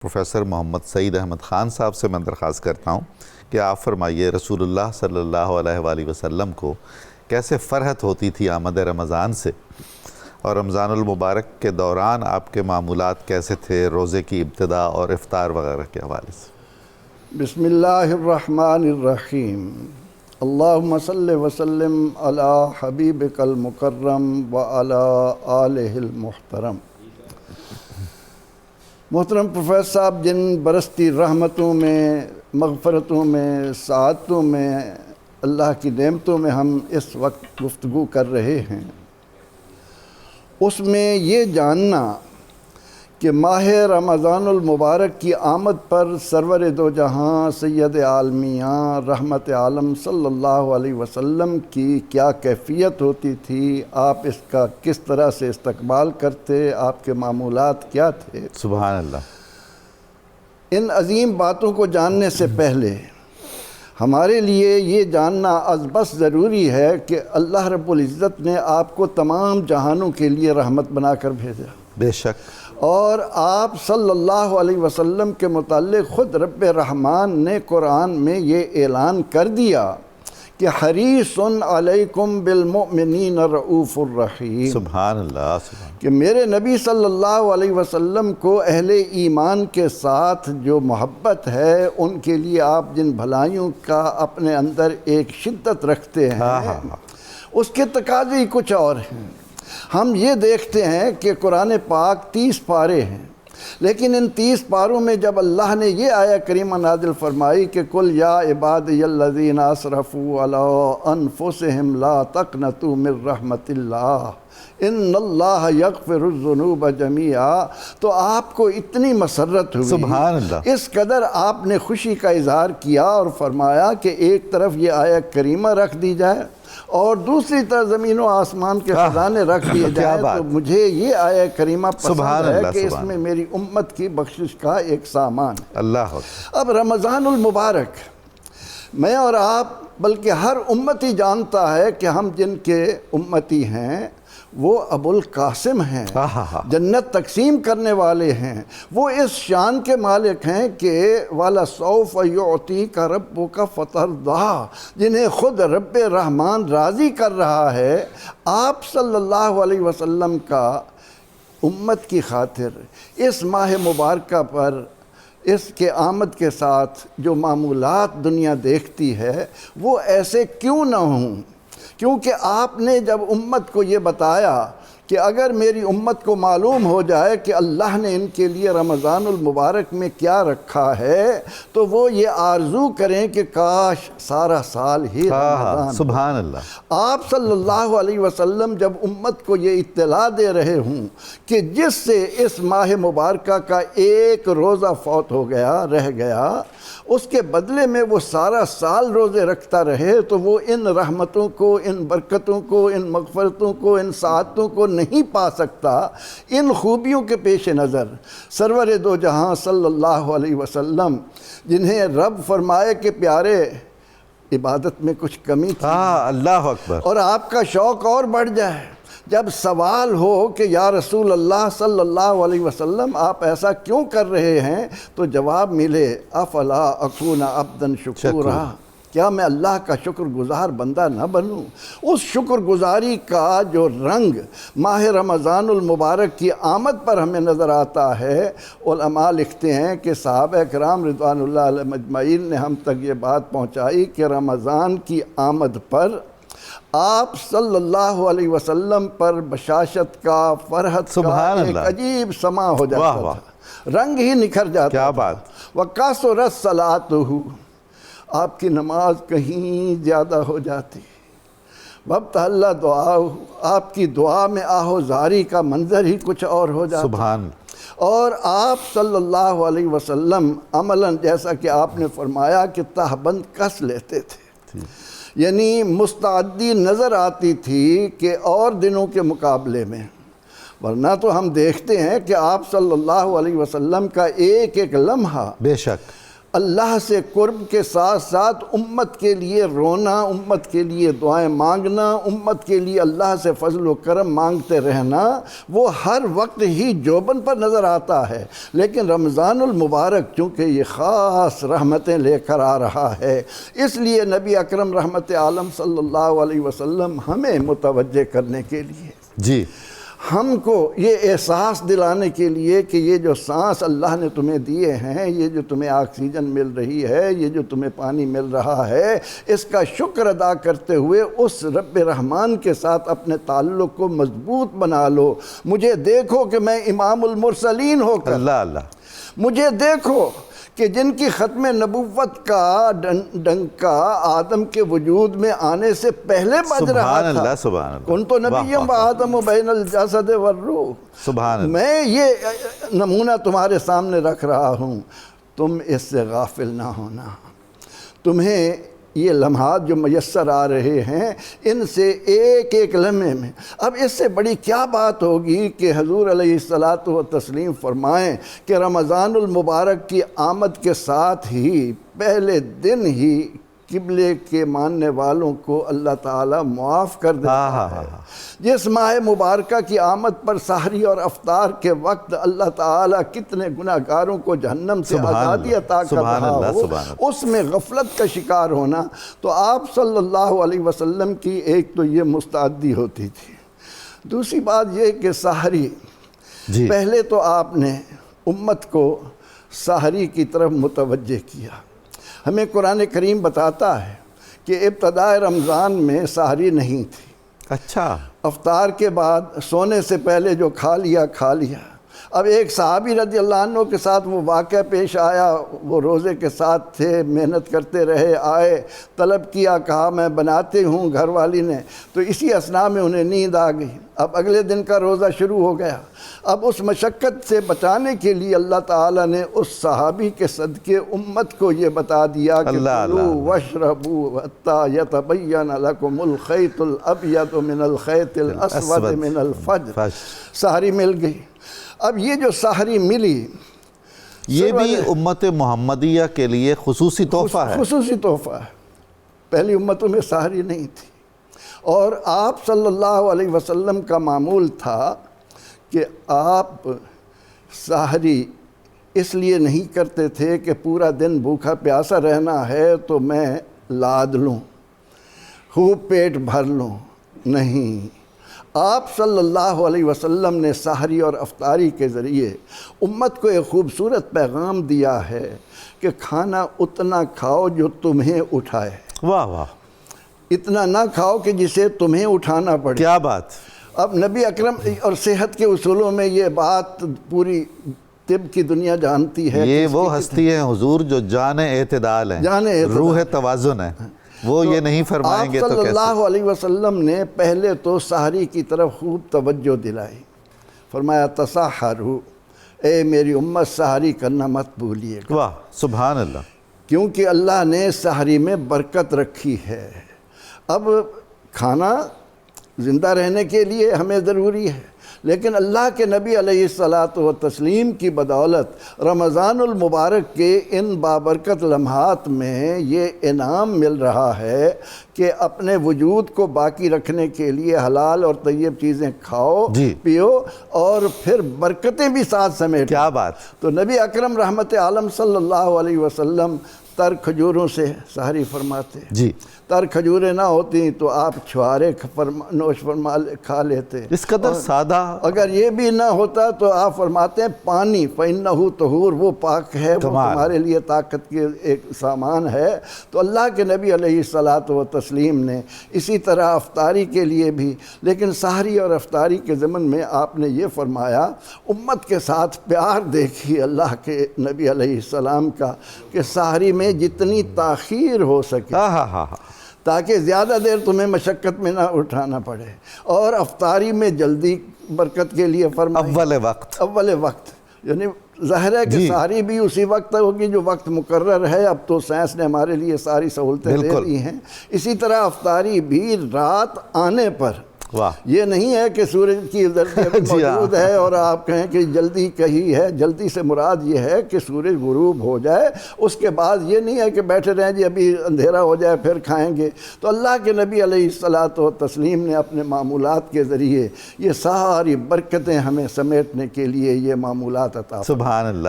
Professor محمد سعید احمد خان صاحب سے میں درخواست کرتا ہوں کہ آپ فرمائیے رسول اللہ صلی اللہ علیہ وآلہ وسلم کو کیسے فرحت ہوتی تھی آمد رمضان سے، اور رمضان المبارک کے دوران آپ کے معمولات کیسے تھے روزے کی ابتدا اور افطار وغیرہ کے حوالے سے؟ بسم اللہ الرحمن الرحیم۔ اللہم صلی وسلم علی حبیبک المکرم وعلی آلہ المحترم۔ محترم پروفیسر صاحب، جن برستی رحمتوں میں، مغفرتوں میں، سعادتوں میں، اللہ کی نعمتوں میں ہم اس وقت گفتگو کر رہے ہیں، اس میں یہ جاننا کہ ماہ رمضان المبارک کی آمد پر سرور دو جہاں سید عالمیاں رحمت عالم صلی اللہ علیہ وسلم کی کیا کیفیت ہوتی تھی، آپ اس کا کس طرح سے استقبال کرتے، آپ کے معمولات کیا تھے۔ سبحان اللہ۔ ان عظیم باتوں کو جاننے سے پہلے ہمارے لیے یہ جاننا از بس ضروری ہے کہ اللہ رب العزت نے آپ کو تمام جہانوں کے لیے رحمت بنا کر بھیجا۔ بے شک۔ اور آپ صلی اللہ علیہ وسلم کے متعلق خود رب رحمان نے قرآن میں یہ اعلان کر دیا کہ حریص علیکم بالمؤمنین رؤوف الرحیم۔ سبحان اللہ۔ کہ میرے نبی صلی اللہ علیہ وسلم کو اہل ایمان کے ساتھ جو محبت ہے، ان کے لیے آپ جن بھلائیوں کا اپنے اندر ایک شدت رکھتے ہیں، اس کے تقاضے ہی کچھ اور ہیں۔ ہم یہ دیکھتے ہیں کہ قرآن پاک 30 پارے ہیں، لیکن ان 30 پاروں میں جب اللہ نے یہ آیہ کریمہ نازل فرمائی کہ قل یا عبادی الذین اسرفوا علی انفسہم لا تقنطوا من رحمت اللہ ان اللہ یغفر الذنوب جمیعا، تو آپ کو اتنی مسرت ہوئی، سبحان اللہ، اس قدر آپ نے خوشی کا اظہار کیا اور فرمایا کہ ایک طرف یہ آیہ کریمہ رکھ دی جائے اور دوسری طرف زمین و آسمان کے خزانے رکھ دیے جائیں، تو مجھے یہ آیہ کریمہ پسند ہے کہ اس میں میری امت کی بخشش کا ایک سامان ہے۔ اللہ۔ اب رمضان المبارک میں اور آپ بلکہ ہر امتی جانتا ہے کہ ہم جن کے امتی ہیں وہ ابو القاسم ہیں، جنت تقسیم کرنے والے ہیں، وہ اس شان کے مالک ہیں کہ وَلَسَوْفَ يُعْطِيكَ رَبُّكَ فَتَرْضَىٰ، جنہیں خود رب رحمان راضی کر رہا ہے۔ آپ صلی اللہ علیہ وسلم کا امت کی خاطر اس ماہ مبارکہ پر اس کے آمد کے ساتھ جو معمولات دنیا دیکھتی ہے وہ ایسے کیوں نہ ہوں، کیونکہ آپ نے جب امت کو یہ بتایا کہ اگر میری امت کو معلوم ہو جائے کہ اللہ نے ان کے لیے رمضان المبارک میں کیا رکھا ہے تو وہ یہ آرزو کریں کہ کاش سارا سال ہی رمضان۔ سبحان اللہ۔ آپ صلی اللہ علیہ وسلم جب امت کو یہ اطلاع دے رہے ہوں کہ جس سے اس ماہ مبارکہ کا ایک روزہ فوت ہو گیا، رہ گیا، اس کے بدلے میں وہ سارا سال روزے رکھتا رہے، تو وہ ان رحمتوں کو، ان برکتوں کو، ان مغفرتوں کو، ان سعادتوں کو نہیں پا سکتا۔ ان خوبیوں کے پیش نظر سرور دو جہاں صلی اللہ علیہ وسلم، جنہیں رب فرمائے کہ پیارے عبادت میں کچھ کمی تھی، اللہ اکبر، اور آپ کا شوق اور بڑھ جائے، جب سوال ہو کہ یا رسول اللہ صلی اللہ علیہ وسلم آپ ایسا کیوں کر رہے ہیں، تو جواب ملے افلا اکون عبدا شکورا، کیا میں اللہ کا شکر گزار بندہ نہ بنوں؟ اس شکر گزاری کا جو رنگ ماہ رمضان المبارک کی آمد پر ہمیں نظر آتا ہے، علماء لکھتے ہیں کہ صحابہ کرام رضوان اللہ علیہم اجمعین نے ہم تک یہ بات پہنچائی کہ رمضان کی آمد پر آپ صلی اللہ علیہ وسلم پر بشاشت کا، فرحت کا ایک عجیب سما ہو جاتا تھا، رنگ ہی نکھر جاتا تھا۔ کیا بات! وَقَاسُرَتْ صَلَاتُهُ، آپ کی نماز کہیں زیادہ ہو جاتی، وَابْتَحَلَّ دُعَاءُهُ، آپ کی دعا میں آہو زاری کا منظر ہی کچھ اور ہو جاتا۔ سبحان۔ اور آپ صلی اللہ علیہ وسلم عملاً جیسا کہ آپ نے فرمایا کہ تہبند کس لیتے تھے، یعنی مستعدی نظر آتی تھی کہ اور دنوں کے مقابلے میں، ورنہ تو ہم دیکھتے ہیں کہ آپ صلی اللہ علیہ وسلم کا ایک ایک لمحہ بے شک اللہ سے قرب کے ساتھ ساتھ امت کے لیے رونا، امت کے لیے دعائیں مانگنا، امت کے لیے اللہ سے فضل و کرم مانگتے رہنا، وہ ہر وقت ہی جوبن پر نظر آتا ہے۔ لیکن رمضان المبارک چونکہ یہ خاص رحمتیں لے کر آ رہا ہے، اس لیے نبی اکرم رحمت عالم صلی اللہ علیہ وسلم ہمیں متوجہ کرنے کے لیے، جی، ہم کو یہ احساس دلانے کے لیے کہ یہ جو سانس اللہ نے تمہیں دیے ہیں، یہ جو تمہیں آکسیجن مل رہی ہے، یہ جو تمہیں پانی مل رہا ہے، اس کا شکر ادا کرتے ہوئے اس رب رحمان کے ساتھ اپنے تعلق کو مضبوط بنا لو۔ مجھے دیکھو کہ میں امام المرسلین ہو کر، اللہ اللہ، مجھے دیکھو کہ جن کی ختم نبوت کا ڈنکا آدم کے وجود میں آنے سے پہلے بج رہا تھا۔ سبحان اللہ، سبحان اللہ، کن تو نبیم و آدم و بین الجسد والروح۔ سبحان اللہ، میں یہ نمونہ تمہارے سامنے رکھ رہا ہوں، تم اس سے غافل نہ ہونا۔ تمہیں یہ لمحات جو میسر آ رہے ہیں، ان سے ایک ایک لمحے میں، اب اس سے بڑی کیا بات ہوگی کہ حضور علیہ الصلاۃ والتسلیم فرمائیں کہ رمضان المبارک کی آمد کے ساتھ ہی پہلے دن ہی قبلے کے ماننے والوں کو اللہ تعالیٰ معاف کر دیتا ہے۔ جس ماہ مبارکہ کی آمد پر سحری اور افطار کے وقت اللہ تعالیٰ کتنے گناہ گاروں کو جہنم سے آزادی عطا کر رہا ہو، اس میں غفلت کا شکار ہونا، تو آپ صلی اللہ علیہ وسلم کی ایک تو یہ مستعدی ہوتی تھی۔ دوسری بات یہ کہ سحری، پہلے تو آپ نے امت کو سحری کی طرف متوجہ کیا۔ ہمیں قرآن کریم بتاتا ہے کہ ابتدائے رمضان میں سحری نہیں تھی۔ اچھا، افطار کے بعد سونے سے پہلے جو کھا لیا کھا لیا۔ اب ایک صحابی رضی اللہ عنہ کے ساتھ وہ واقعہ پیش آیا، وہ روزے کے ساتھ تھے، محنت کرتے رہے، آئے، طلب کیا، کہا میں بناتے ہوں، گھر والی نے، تو اسی اثناء میں انہیں نیند آ گئی۔ اب اگلے دن کا روزہ شروع ہو گیا۔ اب اس مشقت سے بچانے کے لیے اللہ تعالیٰ نے اس صحابی کے صدقے امت کو یہ بتا دیا کہ کلوا واشربوا حتی یتبین لکم الخیط الابیض من الخیط الاسود من الفجر۔ سحری مل گئی۔ اب یہ جو سحری ملی، یہ بھی امت محمدیہ کے لیے خصوصی تحفہ ہے، خصوصی تحفہ ہے۔ پہلی امتوں میں سحری نہیں تھی، اور آپ صلی اللہ علیہ وسلم کا معمول تھا کہ آپ سحری اس لیے نہیں کرتے تھے کہ پورا دن بھوکا پیاسا رہنا ہے تو میں لاد لوں، خوب پیٹ بھر لوں، نہیں۔ آپ صلی اللہ علیہ وسلم نے سحری اور افطاری کے ذریعے امت کو ایک خوبصورت پیغام دیا ہے کہ کھانا اتنا کھاؤ جو تمہیں اٹھائے، واہ واہ، اتنا نہ کھاؤ کہ جسے تمہیں اٹھانا پڑے۔ کیا بات! اب نبی اکرم اور صحت کے اصولوں میں یہ بات پوری طب کی دنیا جانتی ہے۔ یہ وہ ہستی ہیں حضور جو جان اعتدال ہیں، روح توازن ہے، وہ یہ نہیں فرمائیں گے تو کیسے؟ آپ صلی اللہ علیہ وسلم نے پہلے تو سحری کی طرف خوب توجہ دلائی، فرمایا تسحروا، اے میری امت سحری کرنا مت بھولیے گا۔ واہ، سبحان اللہ، کیونکہ اللہ نے سحری میں برکت رکھی ہے۔ اب کھانا زندہ رہنے کے لیے ہمیں ضروری ہے، لیکن اللہ کے نبی علیہ الصلاۃ والتسلیم کی بدولت رمضان المبارک کے ان بابرکت لمحات میں یہ انعام مل رہا ہے کہ اپنے وجود کو باقی رکھنے کے لیے حلال اور طیب چیزیں کھاؤ، پیو، اور پھر برکتیں بھی ساتھ سمیٹ۔ کیا بات! تو نبی اکرم رحمت عالم صلی اللہ علیہ وسلم تر کھجوروں سے سحری فرماتے، تر کھجوریں نہ ہوتی تو آپ چھوارے نوش فرما کھا لیتے۔ اس قدر سادہ، اگر یہ بھی نہ ہوتا تو آپ فرماتے ہیں پانی فَإِنَّهُ طہور، وہ پاک ہے، وہ تمہارے لیے طاقت کے ایک سامان ہے۔ تو اللہ کے نبی علیہ الصلاۃ والتسلیم نے اسی طرح افطاری کے لیے بھی، لیکن سحری اور افطاری کے ضمن میں آپ نے یہ فرمایا، امت کے ساتھ پیار دیکھی اللہ کے نبی علیہ السلام کا کہ سحری میں جتنی تاخیر ہو سکے تاکہ زیادہ دیر تمہیں مشقت میں نہ اٹھانا پڑے، اور افطاری میں جلدی برکت کے لیے فرمایا اول وقت، یعنی ظاہر ہے کہ سحری بھی اسی وقت ہوگی جو وقت مقرر ہے۔ اب تو سائنس نے ہمارے لیے ساری سہولتیں دے دی ہیں۔ اسی طرح افطاری بھی رات آنے پر واہ یہ نہیں ہے کہ سورج کی ادھر موجود ہے اور آپ کہیں کہ جلدی کہی ہے. جلدی سے مراد یہ ہے کہ سورج غروب ہو جائے, اس کے بعد یہ نہیں ہے کہ بیٹھے رہیں جی ابھی اندھیرا ہو جائے پھر کھائیں گے. تو اللہ کے نبی علیہ الصلاۃ والتسلیم نے اپنے معمولات کے ذریعے یہ ساری برکتیں ہمیں سمیٹنے کے لیے یہ معمولات عطا. سبحان اللہ.